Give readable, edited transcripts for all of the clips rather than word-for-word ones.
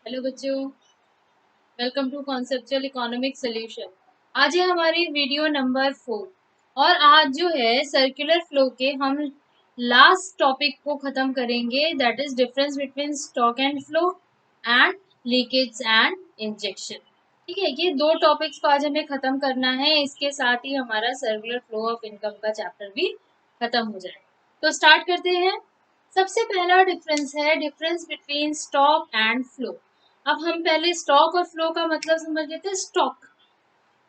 Hello बच्चों, welcome to conceptual economic solution. आज है हमारी वीडियो नंबर 4 और आज जो है सर्कुलर फ्लो के हम लास्ट टॉपिक को खत्म करेंगे, that is difference between stock and flow and leakage and injection. ठीक है, ये दो टॉपिक्स को आज हमें खत्म करना है। इसके साथ ही हमारा सर्कुलर फ्लो ऑफ इनकम का चैप्टर भी खत्म हो जाए। तो स्टार्ट करते हैं। सबसे पहला डिफरेंस है difference between stock and flow. अब हम पहले स्टॉक और फ्लो का मतलब समझ लेते हैं। स्टॉक,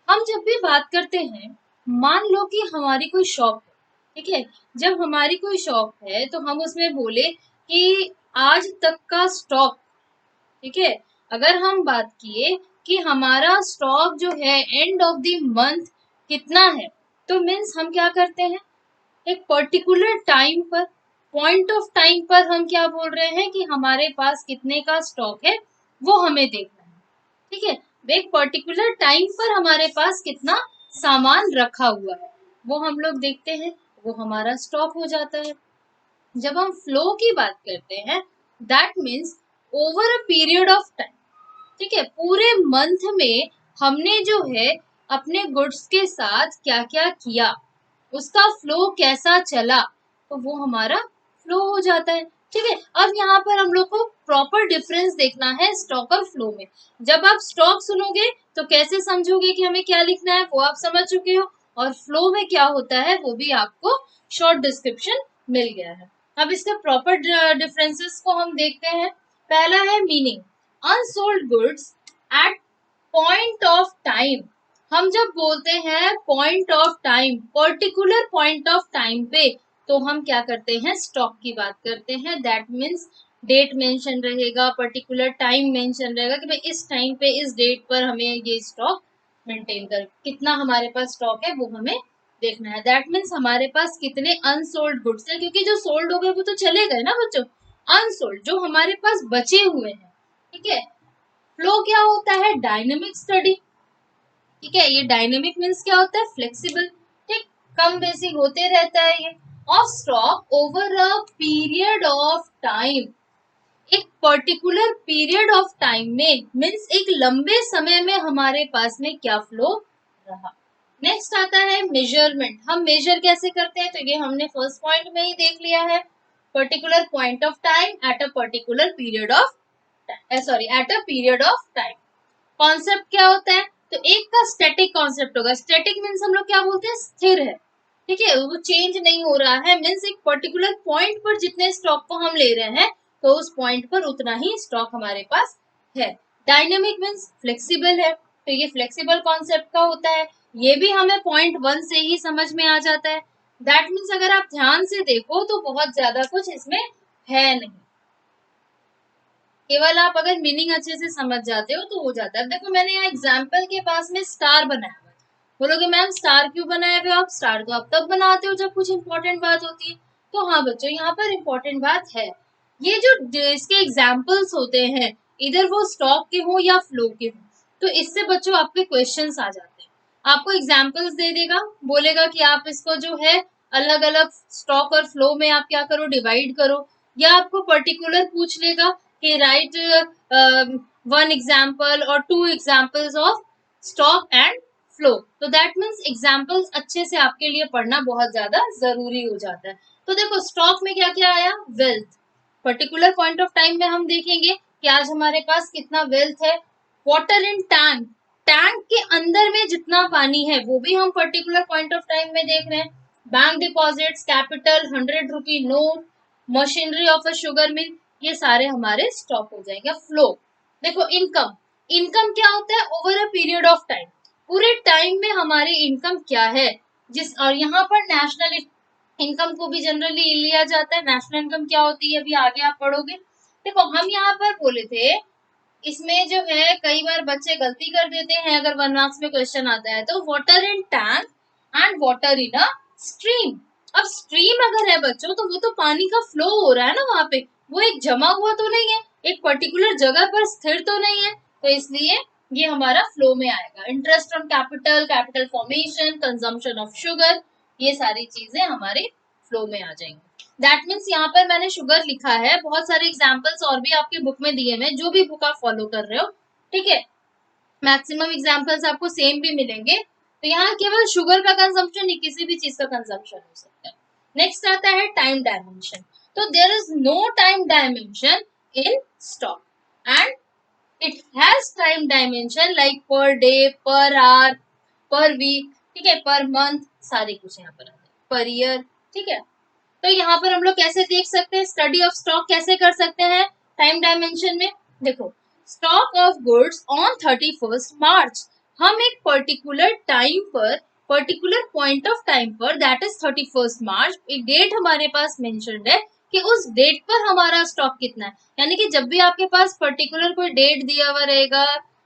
हम जब भी बात करते हैं, मान लो कि हमारी कोई शॉप है, ठीक है। जब हमारी कोई शॉप है तो हम उसमें बोले कि आज तक का स्टॉक, ठीक है। अगर हम बात किए कि हमारा स्टॉक जो है एंड ऑफ द मंथ कितना है, तो मीन्स हम क्या करते हैं, एक पर्टिकुलर टाइम पर, पॉइंट ऑफ टाइम पर हम क्या बोल रहे हैं कि हमारे पास कितने का स्टॉक है वो हमें देखना है। ठीक है, एक पर्टिकुलर टाइम पर हमारे पास कितना सामान रखा हुआ है वो हम लोग देखते हैं, वो हमारा स्टॉक हो जाता है। जब हम फ्लो की बात करते हैं, that means over a period of time, ठीक है, पूरे मंथ में हमने जो है अपने गुड्स के साथ क्या क्या किया, उसका फ्लो कैसा चला, तो वो हमारा फ्लो हो जाता है। ठीक है, अब यहाँ पर हम लोग को प्रॉपर डिफरेंस देखना है स्टॉक और फ्लो में। जब आप स्टॉक सुनोगे तो कैसे समझोगे कि हमें क्या लिखना है, वो आप समझ चुके हो, और फ्लो में क्या होता है वो भी आपको शॉर्ट डिस्क्रिप्शन मिल गया है। अब इसके प्रॉपर डिफरेंसेस को हम देखते हैं। पहला है meaning, unsold goods at point of time. हम जब बोलते हैं point of time, particular point of time पे, तो हम क्या करते हैं, स्टॉक की बात करते हैं। दैट मीन्स डेट मेंशन रहेगा, पर्टिकुलर टाइम मेंशन रहेगा कि भाई इस टाइम पे इस डेट पर हमें ये स्टॉक मेंटेन कर, कितना हमारे पास स्टॉक है वो हमें देखना है। दैट मीन्स हमारे पास कितने अनसोल्ड गुड्स है, क्योंकि जो सोल्ड हो गए वो तो चले गए ना बच्चों। अनसोल्ड जो हमारे पास बचे हुए हैं, ठीक है। फ्लो क्या होता है, डायनेमिक स्टडी, ठीक है। ये डायनेमिक मीन्स क्या होता है, फ्लेक्सिबल, ठीक, कम बेसिक होते रहता है ये। Of stock over a period of time, एक पर्टिकुलर पीरियड ऑफ टाइम में, मीन्स एक लंबे समय में हमारे पास में क्या फ्लो रहा। नेक्स्ट आता है मेजरमेंट। हम मेजर कैसे करते हैं, तो ये हमने फर्स्ट पॉइंट में ही देख लिया है। Particular point of time at a particular period of at a period of time. Concept क्या होता है, तो एक का स्टैटिक कॉन्सेप्ट होगा। स्टैटिक मीन्स हम लोग क्या बोलते हैं, स्थिर है, ठीक है, वो चेंज नहीं हो रहा है। मीन्स एक पर्टिकुलर पॉइंट पर जितने स्टॉक को हम ले रहे हैं, तो उस पॉइंट पर उतना ही स्टॉक हमारे पास है। डायनेमिक मीन्स फ्लेक्सिबल है, तो ये फ्लेक्सिबल कॉन्सेप्ट का होता है। ये भी हमें पॉइंट 1 से ही समझ में आ जाता है। दैट मीन्स अगर आप ध्यान से देखो तो बहुत ज्यादा कुछ इसमें है नहीं, केवल आप अगर मीनिंग अच्छे से समझ जाते हो तो हो जाता है। देखो मैंने यहाँ एग्जाम्पल के पास में स्टार बनाया हुआ है। बोलोगे मैम स्टार क्यों बनाए हुए आप, स्टार तो आप तब बनाते हो जब कुछ इंपॉर्टेंट बात होती है। तो हाँ बच्चों, यहाँ पर इंपॉर्टेंट बात है। ये जो इसके एग्जाम्पल्स होते हैं, इधर वो स्टॉक के हो या फ्लो के हो, तो इससे बच्चों आपके क्वेश्चन आ जाते हैं। आपको एग्जाम्पल्स दे देगा, बोलेगा कि आप इसको जो है अलग अलग स्टॉक और फ्लो में आप क्या करो, डिवाइड करो, या आपको पर्टिकुलर पूछ लेगा कि राइट वन एग्जाम्पल और two examples of stock and flow. तो दैट मीन्स एग्जाम्पल्स अच्छे से आपके लिए पढ़ना बहुत ज्यादा जरूरी हो जाता है। तो देखो स्टॉक में क्या क्या आया, wealth, particular point of time में हम देखेंगे कि आज हमारे पास कितना वेल्थ है। वाटर इन टैंक, टैंक के अंदर में जितना पानी है वो भी हम पर्टिकुलर पॉइंट ऑफ टाइम में देख रहे हैं। Bank deposits, capital, 100 rupee note, machinery of a sugar mill, ये सारे हमारे स्टॉक हो जाएंगे। फ्लो, देखो इनकम, इनकम क्या होता है, over a period of time, पूरे टाइम में हमारी इनकम क्या है, जिस, और यहाँ पर नेशनल इनकम को भी जनरली लिया जाता है। नेशनल इनकम क्या होती है अभी आगे आप पढ़ोगे। देखो हम यहाँ पर बोले थे, इसमें जो है कई बार बच्चे गलती कर देते हैं, अगर 1 मार्क्स में क्वेश्चन आता है तो water in tank and water in a stream. अब स्ट्रीम अगर है बच्चों तो वो तो पानी का फ्लो हो रहा है ना, वहां पे वो एक जमा हुआ तो नहीं है, एक पर्टिकुलर जगह पर स्थिर तो नहीं है, तो इसलिए ये हमारा फ्लो में आएगा। Interest on capital, capital formation, consumption of sugar, ये सारी चीजें हमारे फ्लो में आ जाएंगी। दैट मीन्स यहाँ पर मैंने शुगर लिखा है, बहुत सारे एग्जाम्पल्स और भी आपकी बुक में दिए हैं, जो भी बुक आप फॉलो कर रहे हो, ठीक है, मैक्सिमम एग्जाम्पल्स आपको सेम भी मिलेंगे। तो यहाँ केवल शुगर का कंजम्पशन नहीं, किसी भी चीज का कंजम्पशन हो सकता है। नेक्स्ट आता है टाइम डायमेंशन। तो there is no time dimension in stock and it has time dimension like per day, per hour, per week, ठीक है, पर मंथ, सारे कुछ यहाँ पर पर ईयर, ठीक है। तो यहाँ पर हम लोग कैसे देख सकते हैं, स्टडी ऑफ स्टॉक कैसे कर सकते हैं टाइम डायमेंशन में। देखो, स्टॉक ऑफ गुड्स ऑन 31 मार्च, हम एक पर्टिकुलर टाइम पर, पर्टिकुलर पॉइंट ऑफ टाइम पर, दैट इज 31 मार्च, एक डेट हमारे पास मेंशन्ड है कि उस डेट पर हमारा स्टॉक कितना है। यानी कि जब भी आपके पास पर्टिकुलर कोई डेट दिया हुआ रहेगा,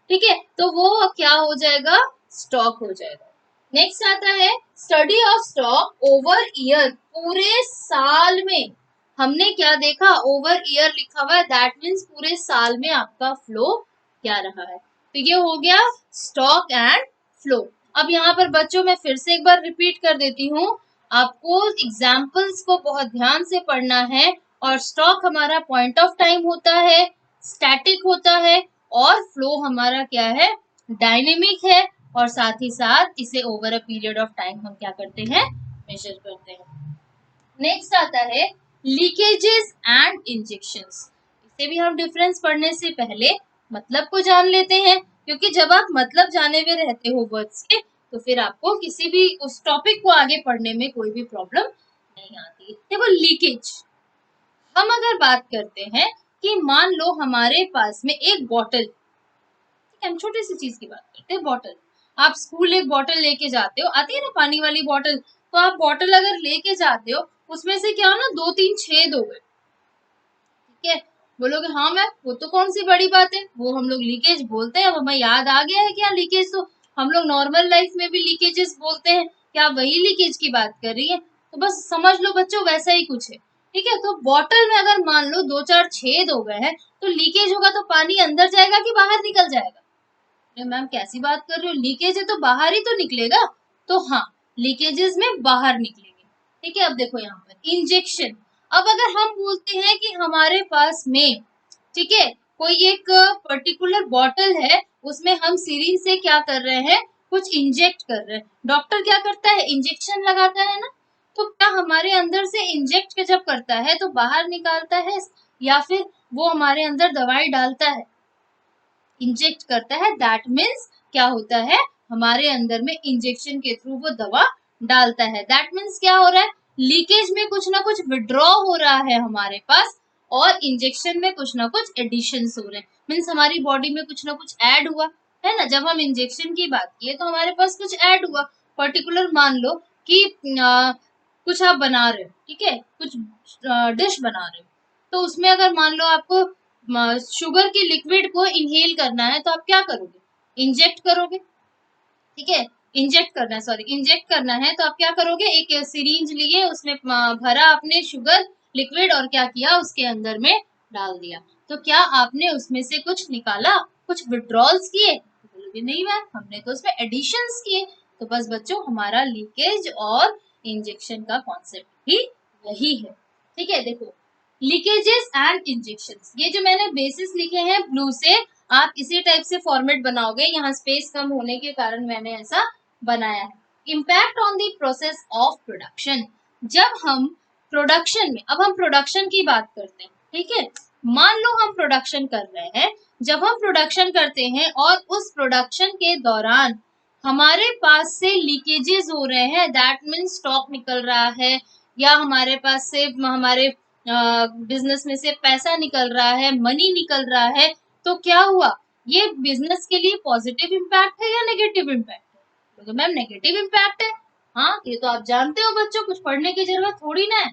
ठीक है, तो वो क्या हो जाएगा, स्टॉक हो जाएगा। नेक्स्ट आता है study of stock over year, पूरे साल में हमने क्या देखा, ओवर ईयर लिखा हुआ है, दैट मीन्स पूरे साल में आपका फ्लो क्या रहा है। तो ये हो गया स्टॉक एंड फ्लो। अब यहाँ पर बच्चों मैं फिर से एक बार रिपीट कर देती हूँ, आपको एग्जाम्पल्स को बहुत ध्यान से पढ़ना है। और स्टॉक हमारा पॉइंट ऑफ टाइम होता है, स्टैटिक होता है, और फ्लो हमारा क्या है, डायनेमिक है, और साथ ही साथ इसे over a period of time हम क्या करते हैं, मेजर करते हैं। नेक्स्ट आता है लीकेजेस एंड इंजेक्शंस। इसे भी हम डिफरेंस पढ़ने से पहले मतलब को जान लेते हैं, क्योंकि जब आप मतलब जाने में रहते हो वर्ड्स के, तो फिर आपको किसी भी उस टॉपिक को आगे पढ़ने में कोई भी प्रॉब्लम नहीं आती। देखो, लीकेज, हम अगर बात करते हैं कि मान लो हमारे पास में एक बॉटल, हम छोटी सी चीज की बात करते हैं, बॉटल, आप स्कूल एक बॉटल लेके जाते हो, आती है ना पानी वाली बॉटल, तो आप बॉटल अगर लेके जाते हो, उसमें से क्या हो ना, 2-3 छेद हो गए, ठीक है, बोलोगे हाँ मैम वो तो कौन सी बड़ी बात है, वो हम लोग लीकेज बोलते हैं। अब हमें याद आ गया है क्या लीकेज, तो हम लोग नॉर्मल लाइफ में भी लीकेजेस बोलते हैं, क्या वही लीकेज की बात कर रही है, तो बस समझ लो बच्चों वैसा ही कुछ है, ठीक है। तो बॉटल में अगर मान लो 2-4 छेद हो गए हैं, तो लीकेज होगा तो पानी अंदर जाएगा कि बाहर निकल जाएगा। मैम कैसी बात कर रहे हो, लीकेज है तो बाहर ही तो निकलेगा, तो हाँ, लीकेजेस में बाहर निकलेंगे, ठीक है। अब देखो यहाँ पर इंजेक्शन, अब अगर हम बोलते हैं कि हमारे पास में, ठीक है, कोई एक पर्टिकुलर बॉटल है, उसमें हम सीरिंज से क्या कर रहे हैं, कुछ इंजेक्ट कर रहे हैं, डॉक्टर क्या करता है, इंजेक्शन लगाता है ना, तो क्या हमारे अंदर से इंजेक्ट जब करता है तो बाहर निकालता है, या फिर वो हमारे अंदर दवाई डालता है, इंजेक्ट करता है, दैट मीन्स क्या होता है, हमारे अंदर में इंजेक्शन के थ्रू वो दवा डालता है, दैट मीन्स क्या हो रहा है, लीकेज में कुछ ना कुछ विड्रॉ हो रहा है हमारे पास, और इंजेक्शन में कुछ ना कुछ एडिशन हो रहे हैं, मीन्स हमारी बॉडी में कुछ ना कुछ ऐड हुआ है ना। जब हम इंजेक्शन की बात किए तो हमारे पास कुछ ऐड हुआ, पर्टिकुलर मान लो कि कुछ आप बना रहे हो, ठीक है, कुछ डिश बना रहे हो, तो उसमें अगर मान लो आपको शुगर की लिक्विड को इनहेल करना है, तो आप क्या करोगे, इंजेक्ट करोगे, ठीक है, इंजेक्ट करना है, सॉरी इंजेक्ट करना है, तो आप क्या करोगे, एक सिरिंज लिए, उसमें भरा आपने शुगर लिक्विड, और क्या किया, उसके अंदर में डाल दिया, तो क्या आपने उसमें से कुछ निकाला, कुछ विड्रॉल्स किए, बोलोगे नहीं मैम हमने तो उसमें एडिशंस किए। तो बस बच्चों, हमारा लीकेज और इंजेक्शन का कॉन्सेप्ट भी यही है, ठीक है। देखो, लीकेजेस एंड इंजेक्शंस, ये जो मैंने बेसिस लिखे हैं ब्लू से, आप इसी टाइप से फॉर्मेट बनाओगे, यहाँ स्पेस कम होने के कारण मैंने ऐसा बनाया है। Impact on the process of production, जब हम प्रोडक्शन में, अब हम प्रोडक्शन की बात करते हैं, ठीक है, मान लो हम प्रोडक्शन कर रहे हैं, जब हम प्रोडक्शन करते हैं और उस प्रोडक्शन के दौरान हमारे पास से लीकेजेस हो रहे हैं, दैट मीन्स स्टॉक निकल रहा है, या हमारे पास से हमारे बिजनेस में से पैसा निकल रहा है, मनी निकल रहा है, तो क्या हुआ, ये बिजनेस के लिए पॉजिटिव इम्पैक्ट है या नेगेटिव इम्पैक्ट है, तो मैम नेगेटिव इम्पैक्ट है। हाँ, ये तो आप जानते हो बच्चों, कुछ पढ़ने की जरूरत थोड़ी ना है।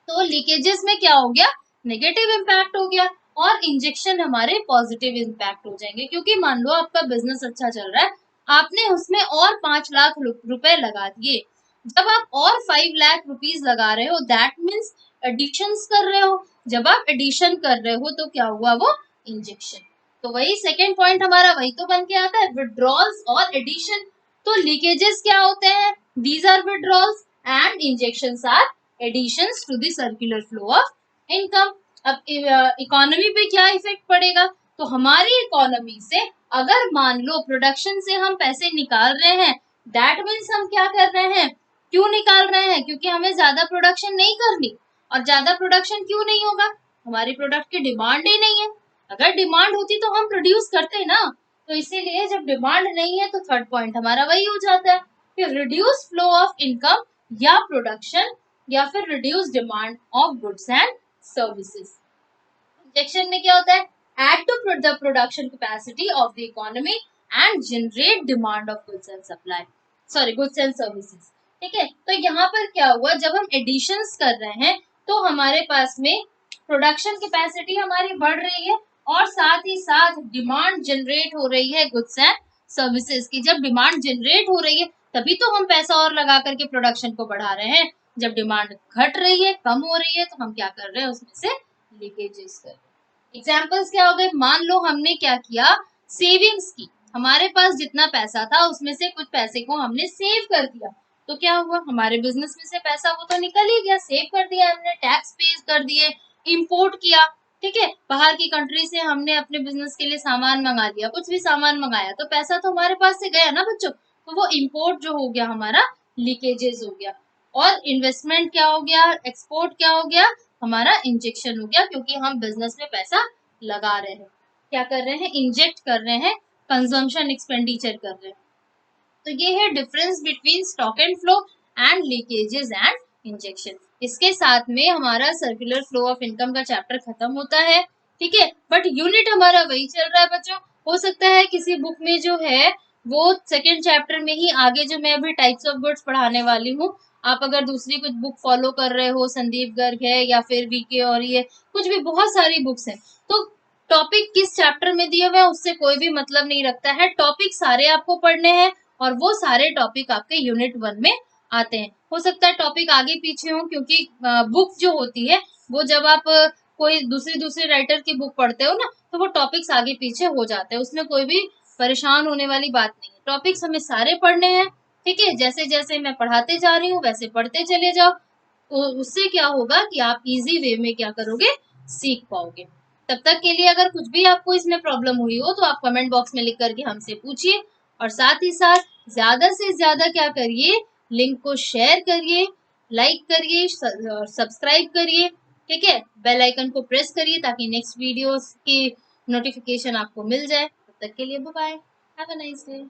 तो लीकेजेस में क्या हो गया, नेगेटिव इम्पैक्ट हो गया, और इंजेक्शन हमारे पॉजिटिव इम्पैक्ट हो जाएंगे, क्योंकि मान लो आपका बिजनेस अच्छा चल रहा है, आपने उसमें और 5 लाख रुपए लगा दिए, जब आप और 5 लाख रुपीज लगा रहे हो, दैट मीन्स एडिशंस कर रहे हो, जब आप एडिशन कर रहे हो तो क्या हुआ, वो इंजेक्शन। तो वही सेकेंड पॉइंट हमारा वही तो बन के आता है, विड्रॉल्स और एडिशन। तो लीकेजेस क्या होते हैं, these are withdrawals, and injections are additions to the circular flow of income. अब इकोनॉमी पे क्या इफेक्ट पड़ेगा, तो हमारी इकोनॉमी से अगर मान लो प्रोडक्शन से हम पैसे निकाल रहे हैं, दैट मीन्स हम क्या कर रहे हैं, क्यों निकाल रहे हैं, क्योंकि हमें ज्यादा प्रोडक्शन नहीं करनी। और ज्यादा प्रोडक्शन क्यों नहीं होगा, हमारी प्रोडक्ट की डिमांड ही नहीं है। अगर डिमांड होती तो हम प्रोड्यूस करते ना, तो इसीलिए जब डिमांड नहीं है तो थर्ड पॉइंट हमारा वही हो जाता है कि रिड्यूस फ्लो ऑफ इनकम या प्रोडक्शन, या फिर reduce demand of goods and services. Injection में क्या होता है, add to the production capacity of the economy and generate demand of goods and supply, sorry goods and services। ठीक है, तो यहाँ पर क्या हुआ, जब हम एडिशंस कर रहे हैं तो हमारे पास में प्रोडक्शन कैपेसिटी हमारी बढ़ रही है और साथ ही साथ डिमांड जनरेट हो रही है गुड्स एंड सर्विसेज की। जब डिमांड जनरेट हो रही है तभी तो हम पैसा और लगा करके प्रोडक्शन को बढ़ा रहे हैं। जब डिमांड घट रही है, कम हो रही है, तो हम क्या कर रहे हैं, उसमें से लीकेजेस कर रहे हैं। एग्जाम्पल्स क्या हो गए, मान लो हमने क्या किया, सेविंग्स की, हमारे पास जितना पैसा था उसमें से कुछ पैसे को हमने सेव कर दिया, तो क्या हुआ, हमारे बिजनेस में से पैसा वो तो निकल ही गया, सेव कर दिया हमने, टैक्स पे कर दिए, इंपोर्ट किया, ठीक है, बाहर की कंट्री से हमने अपने बिजनेस के लिए सामान मंगा लिया, कुछ भी सामान मंगाया तो पैसा तो हमारे पास से गया ना बच्चों, तो वो इंपोर्ट जो हो गया हमारा लीकेजेस हो गया। और इन्वेस्टमेंट क्या हो गया, एक्सपोर्ट क्या हो गया, हमारा इंजेक्शन हो गया, क्योंकि हम बिजनेस में पैसा लगा रहे हैं, क्या कर रहे हैं, इंजेक्ट कर रहे हैं, कंजम्पशन एक्सपेंडिचर कर रहे हैं। तो ये है difference between stock and flow and leakages and injection. इसके साथ में हमारा सर्कुलर फ्लो ऑफ इनकम का चैप्टर खत्म होता है, ठीक है, बट यूनिट हमारा वही चल रहा है बच्चों। हो सकता है किसी बुक में जो है वो सेकेंड चैप्टर में ही आगे जो मैं अभी टाइप्स ऑफ गुड्स पढ़ाने वाली हूँ, आप अगर दूसरी कुछ बुक फॉलो कर रहे हो, संदीप गर्ग है या फिर वीके और ये कुछ भी बहुत सारी बुक्स हैं, तो टॉपिक किस चैप्टर में दिया हुआ है उससे कोई भी मतलब नहीं रखता है, टॉपिक सारे आपको पढ़ने हैं और वो सारे टॉपिक आपके यूनिट 1 में आते हैं। हो सकता है टॉपिक आगे पीछे हो, क्योंकि बुक जो होती है वो जब आप कोई दूसरे राइटर की बुक पढ़ते हो ना, तो वो टॉपिक्स आगे पीछे हो जाते हैं, उसमें कोई भी परेशान होने वाली बात नहीं है। टॉपिक्स हमें सारे पढ़ने हैं, ठीक है, जैसे जैसे मैं पढ़ाते जा रही हूँ वैसे पढ़ते चले जाओ, तो उससे क्या होगा कि आप इजी वे में क्या करोगे, सीख पाओगे। तब तक के लिए अगर कुछ भी आपको इसमें प्रॉब्लम हुई हो तो आप कमेंट बॉक्स में लिख करके हमसे पूछिए, और साथ ही साथ ज्यादा से ज्यादा क्या करिए, लिंक को शेयर करिए, लाइक करिए, सब्सक्राइब करिए, ठीक है, बेल आइकन को प्रेस करिए ताकि नेक्स्ट वीडियोस की नोटिफिकेशन आपको मिल जाए। तब तक के लिए bye bye, have a nice day.